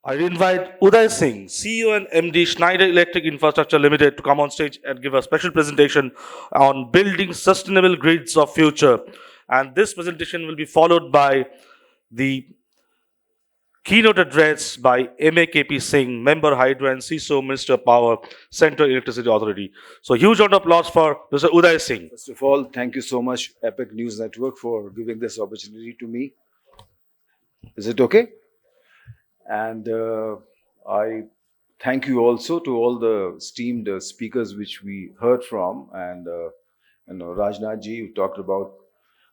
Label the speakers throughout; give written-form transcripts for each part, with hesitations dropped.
Speaker 1: I invite Udai Singh, CEO and MD Schneider Electric Infrastructure Limited, to come on stage and give a special presentation on building sustainable grids of future. And this presentation will be followed by the keynote address by APAC Singh, Member Hydro and CISO, Minister of Power, Central Electricity Authority. So huge round of applause for Mr. Udai Singh.
Speaker 2: First of all, thank you so much, APAC News Network, for giving this opportunity to me. Is it okay? And I thank you also to all the esteemed speakers which we heard from, and Rajnath ji, who talked about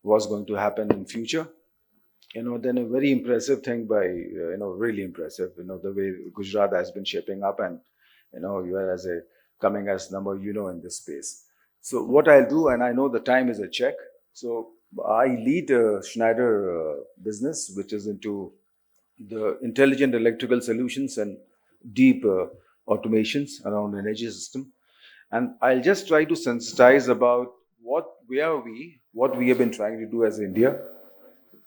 Speaker 2: what's going to happen in future. Then a very impressive thing by really impressive. The way Gujarat has been shaping up, and you are coming as number in this space. So what I'll do, and I know the time is a check. So I lead Schneider business, which is into the intelligent electrical solutions and deep automations around energy system. And I'll just try to sensitize about where what we have been trying to do as India.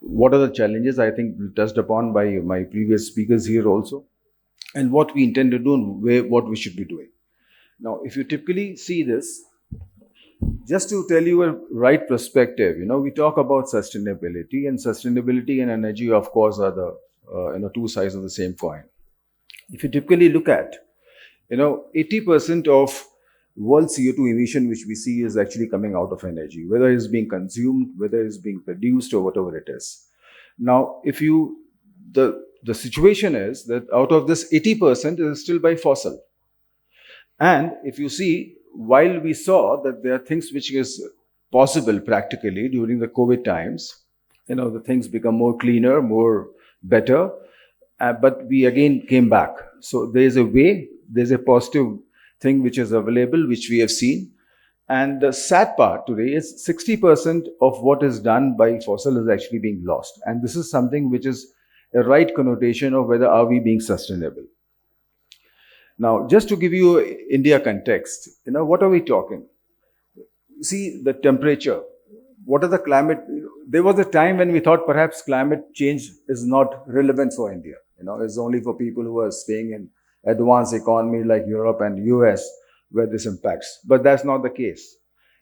Speaker 2: What are the challenges I think touched upon by my previous speakers here also, and what we intend to do and what we should be doing. Now, if you typically see this, just to tell you a right perspective, we talk about sustainability, and sustainability and energy, of course, are the two sides of the same coin. If you typically look at, 80% of world CO2 emission which we see is actually coming out of energy, whether it's being consumed, whether it's being produced, or whatever it is. Now, the situation is that out of this 80% is still by fossil. And if you see, while we saw that there are things which is possible practically during the COVID times, the things become more cleaner, more better, but we again came back. So there's a positive thing which is available, which we have seen. And the sad part today is 60% of what is done by fossil is actually being lost. And this is something which is a right connotation of whether are we being sustainable. Now, just to give you India context, what are we talking? See the temperature. What are the climate? There was a time when we thought perhaps climate change is not relevant for India. It's only for people who are staying in advanced economy like Europe and US where this impacts. But that's not the case.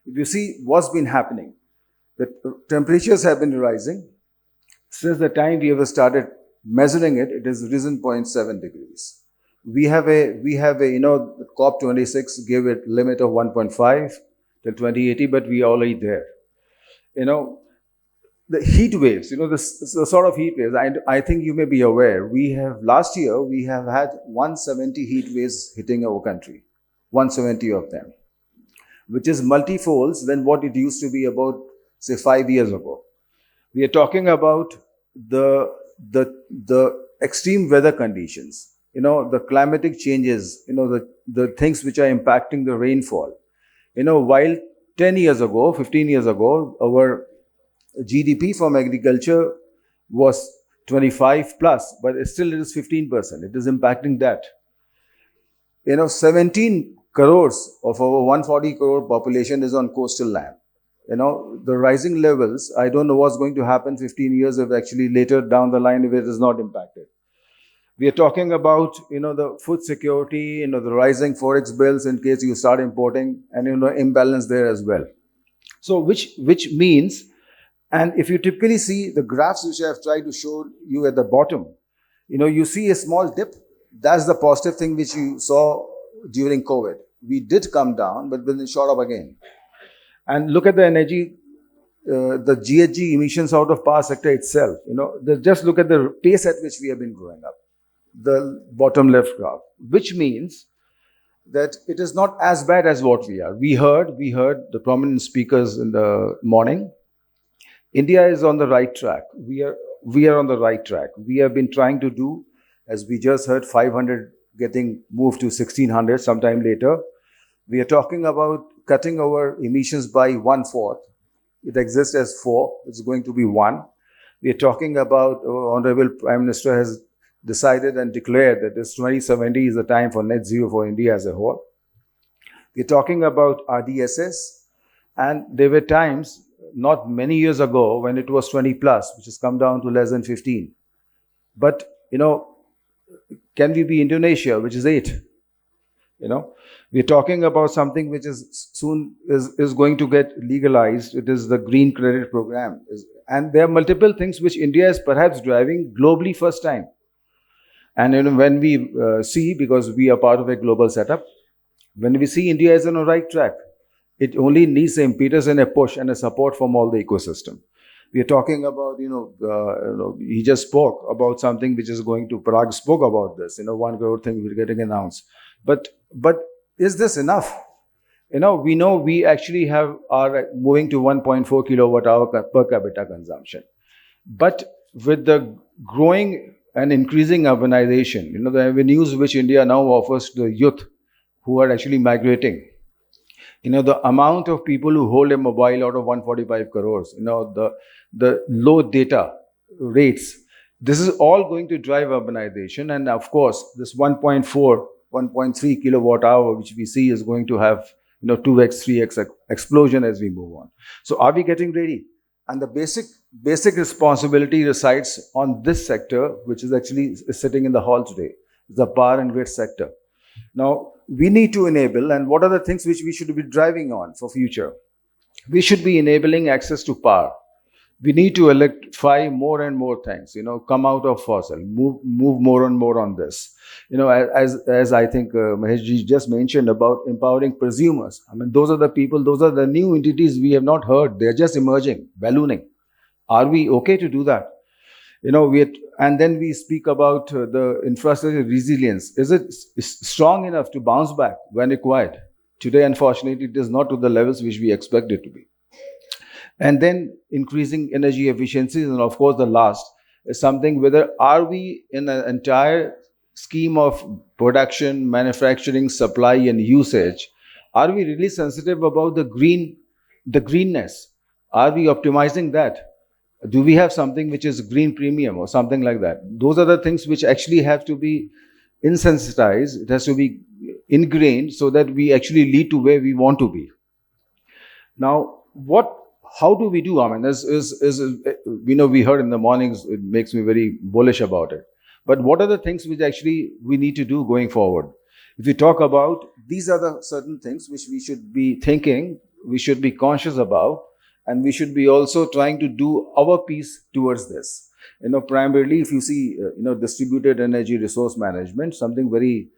Speaker 2: If you see what's been happening, the temperatures have been rising. Since the time we ever started measuring it, it has risen 0.7 degrees. We have a COP26 gave it limit of 1.5 till 2080, but we are already there. The heat waves, the sort of heat waves, I think you may be aware, last year, we have had 170 heat waves hitting our country, 170 of them, which is multifolds than what it used to be about, say, 5 years ago. We are talking about the extreme weather conditions, the climatic changes, the things which are impacting the rainfall. While 10 years ago, 15 years ago, our GDP from agriculture was 25 plus, but still it is 15%. It is impacting that. 17 crores of our 140 crore population is on coastal land. The rising levels, I don't know what's going to happen 15 years if actually later down the line if it is not impacted. We are talking about, the food security, the rising forex bills in case you start importing, and, imbalance there as well. So which means, and if you typically see the graphs which I have tried to show you at the bottom, you see a small dip. That's the positive thing which you saw during COVID. We did come down, but then it shot up again. And look at the energy, the GHG emissions out of power sector itself. Just look at the pace at which we have been growing up. The bottom left graph, which means that it is not as bad as what we are. We heard the prominent speakers in the morning. India is on the right track. We are on the right track. We have been trying to do, as we just heard, 500 getting moved to 1600 sometime later. We are talking about cutting our emissions by 1/4. It exists as 4. It's going to be 1. We are talking about, Honorable Prime Minister has decided and declared that this 2070 is the time for net zero for India as a whole. We're talking about RDSS, and there were times, not many years ago, when it was 20 plus, which has come down to less than 15. But, Can we be Indonesia, which is 8? We're talking about something which is soon is going to get legalized. It is the green credit program, and there are multiple things which India is perhaps driving globally first time. And when we see, because we are part of a global setup, when we see India is on the right track, it only needs the impetus and a push and a support from all the ecosystem. We are talking about, he just spoke about something which is going to, Parag spoke about this, 1 crore thing we're getting announced. But is this enough? We know we actually are moving to 1.4 kilowatt hour per capita consumption. But with the growing and increasing urbanization, the avenues which India now offers to the youth who are actually migrating, the amount of people who hold a mobile out of 145 crores, the low data rates, this is all going to drive urbanization. And of course, this 1.4, 1.3 kilowatt hour, which we see is going to have, 2x, 3x explosion as we move on. So are we getting ready? And the basic responsibility resides on this sector, which is actually sitting in the hall today, the power and grid sector. Now, we need to enable, and what are the things which we should be driving on for future? We should be enabling access to power. We need to electrify more and more things, come out of fossil, move more and more on this. As I think Maheshji just mentioned about empowering prosumers. I mean, those are the people, those are the new entities we have not heard. They're just emerging, ballooning. Are we okay to do that? And then we speak about the infrastructure resilience. Is it strong enough to bounce back when required? Today, unfortunately, it is not to the levels which we expect it to be. And then increasing energy efficiencies, and of course, the last is something whether are we in an entire scheme of production, manufacturing, supply, and usage, are we really sensitive about the greenness? Are we optimizing that? Do we have something which is green premium or something like that? Those are the things which actually have to be insensitized. It has to be ingrained so that we actually lead to where we want to be. Now, how do we do? I mean, we heard in the mornings, it makes me very bullish about it. But what are the things which actually we need to do going forward? If we talk about, these are the certain things which we should be thinking, we should be conscious about, and we should be also trying to do our piece towards this. Primarily, if you see, distributed energy resource management, something very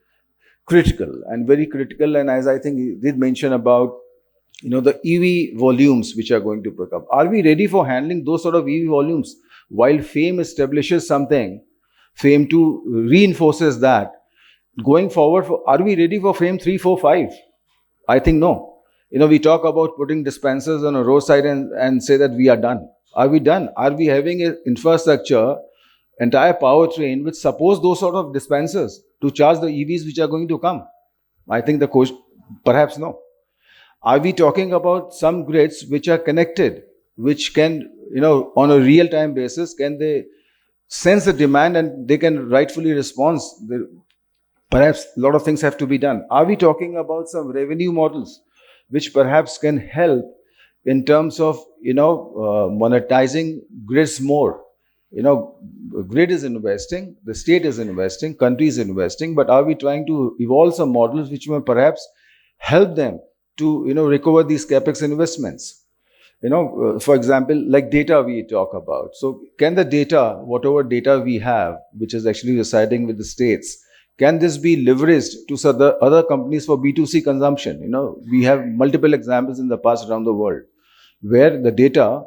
Speaker 2: critical. And as I think he did mention about, the EV volumes which are going to pick up. Are we ready for handling those sort of EV volumes? While FAME establishes something, FAME 2 reinforces that. Going forward, are we ready for FAME 3, 4, 5? I think no. We talk about putting dispensers on a roadside and say that we are done. Are we done? Are we having an infrastructure, entire powertrain, which supports those sort of dispensers to charge the EVs which are going to come? I think the question, perhaps no. Are we talking about some grids which are connected, which can, on a real-time basis, can they sense the demand and they can rightfully respond? Perhaps a lot of things have to be done. Are we talking about some revenue models which perhaps can help in terms of, monetizing grids more? Grid is investing, the state is investing, country is investing, but are we trying to evolve some models which may perhaps help them to, recover these capex investments? For example, like data we talk about. So can the data, whatever data we have, which is actually residing with the states, can this be leveraged to other companies for B2C consumption? We have multiple examples in the past around the world where the data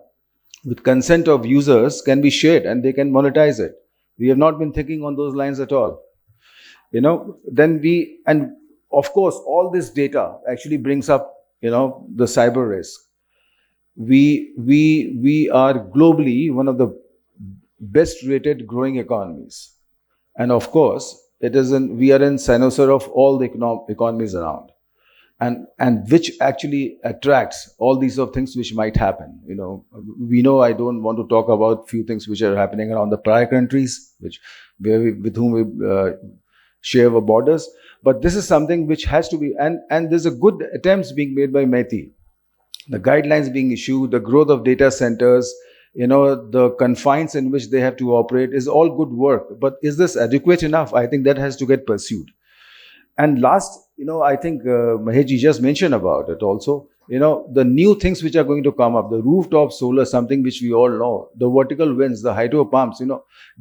Speaker 2: with consent of users can be shared and they can monetize it. We have not been thinking on those lines at all. And of course, all this data actually brings up, the cyber risk. We are globally one of the best rated growing economies. And of course, we are in cynosure of all the economies around. And which actually attracts all these of things which might happen. We know I don't want to talk about few things which are happening around the prior countries, with whom we share our borders. But this is something which has to be, and there's a good attempts being made by METI. The guidelines being issued, the growth of data centers, the confines in which they have to operate is all good work. But is this adequate enough? I think that has to get pursued. And last, I think Maheshji just mentioned about it also. The new things which are going to come up, the rooftop solar, something which we all know, the vertical winds, the hydro pumps,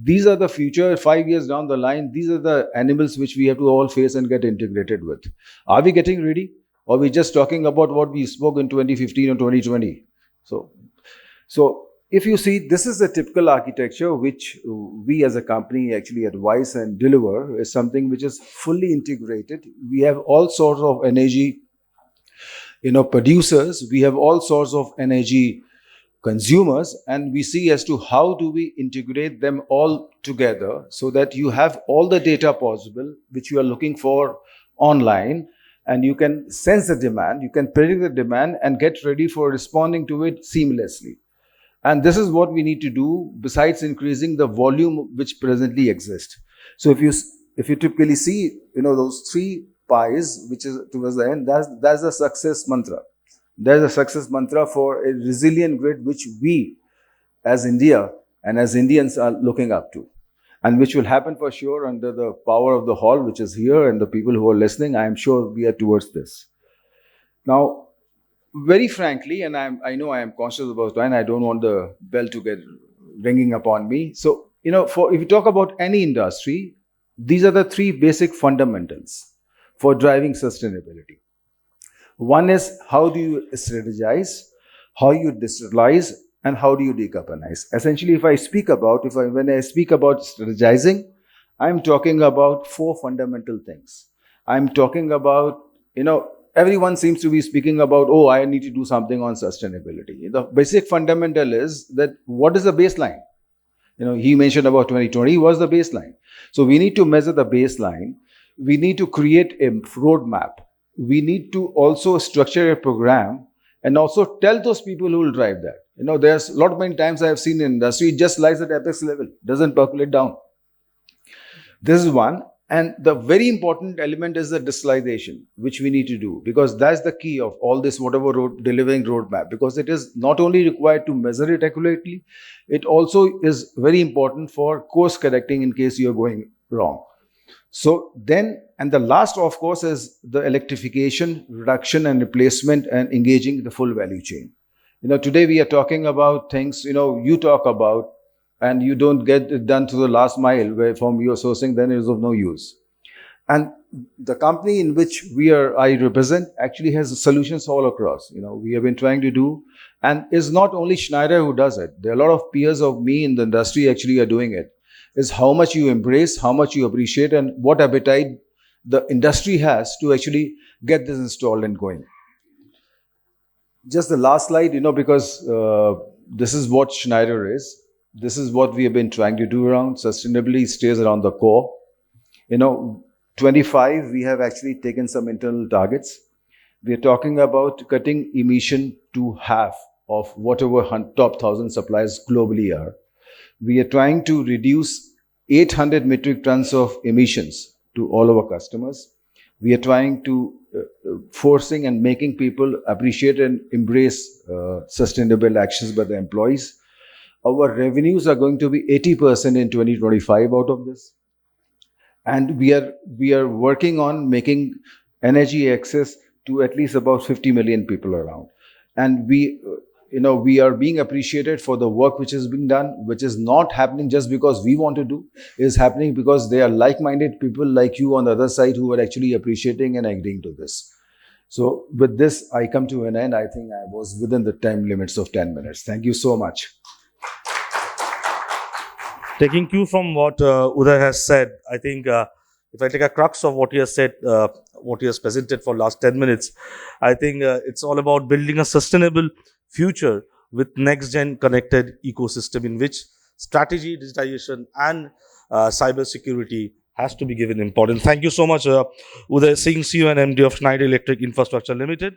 Speaker 2: these are the future. 5 years down the line, these are the animals which we have to all face and get integrated with. Are we getting ready? Or are we just talking about what we spoke in 2015 or 2020? So if you see, this is the typical architecture which we as a company actually advise and deliver, is something which is fully integrated. We have all sorts of energy producers, we have all sorts of energy consumers, and we see as to how do we integrate them all together so that you have all the data possible which you are looking for online, and you can sense the demand, you can predict the demand and get ready for responding to it seamlessly. And this is what we need to do besides increasing the volume which presently exists. So if you typically see, those three pies, which is towards the end, that's the success mantra. There's a success mantra for a resilient grid which we as India and as Indians are looking up to, and which will happen for sure under the power of the hall which is here and the people who are listening. I am sure we are towards this. Now, very frankly, and I know I am conscious about time, I don't want the bell to get ringing upon me. So, if you talk about any industry, these are the three basic fundamentals for driving sustainability. One is, how do you strategize, how you digitalize, and how do you decarbonize? Essentially, when I speak about strategizing, I'm talking about four fundamental things. I'm talking about, everyone seems to be speaking about, oh, I need to do something on sustainability. The basic fundamental is that what is the baseline? He mentioned about 2020 was the baseline. So we need to measure the baseline. We need to create a roadmap. We need to also structure a program and also tell those people who will drive that. There's a lot many times I have seen in industry, it just lies at apex level, doesn't percolate down. This is one. And the very important element is the digitalization, which we need to do, because that's the key of all this, whatever delivering roadmap, because it is not only required to measure it accurately, it also is very important for course correcting in case you're going wrong. So then, and the last, of course, is the electrification, reduction and replacement and engaging the full value chain. Today we are talking about things, you talk about, and you don't get it done to the last mile where from your sourcing, then it is of no use. And the company in which I represent actually has solutions all across. We have been trying to do, and it's not only Schneider who does it. There are a lot of peers of me in the industry actually are doing it. Is how much you embrace, how much you appreciate, and what appetite the industry has to actually get this installed and going. Just the last slide, because this is what Schneider is. This is what we have been trying to do around. Sustainability stays around the core. 25, we have actually taken some internal targets. We are talking about cutting emission to half of whatever top 1,000 suppliers globally are. We are trying to reduce 800 metric tons of emissions to all our customers. We are trying to forcing and making people appreciate and embrace sustainable actions by the employees. Our revenues are going to be 80% in 2025 out of this. And we are working on making energy access to at least about 50 million people around. And we are being appreciated for the work which is being done, which is not happening just because we want to do, is happening because they are like-minded people like you on the other side who are actually appreciating and agreeing to this. So with this, I come to an end. I think I was within the time limits of 10 minutes. Thank you so much.
Speaker 1: Taking cue from what Udai has said, I think if I take a crux of what he has said, what he has presented for last 10 minutes, I think it's all about building a sustainable future with next-gen connected ecosystem in which strategy, digitization and cyber security has to be given importance. Thank you so much, Udai Singh, CEO and MD of Schneider Electric Infrastructure Limited.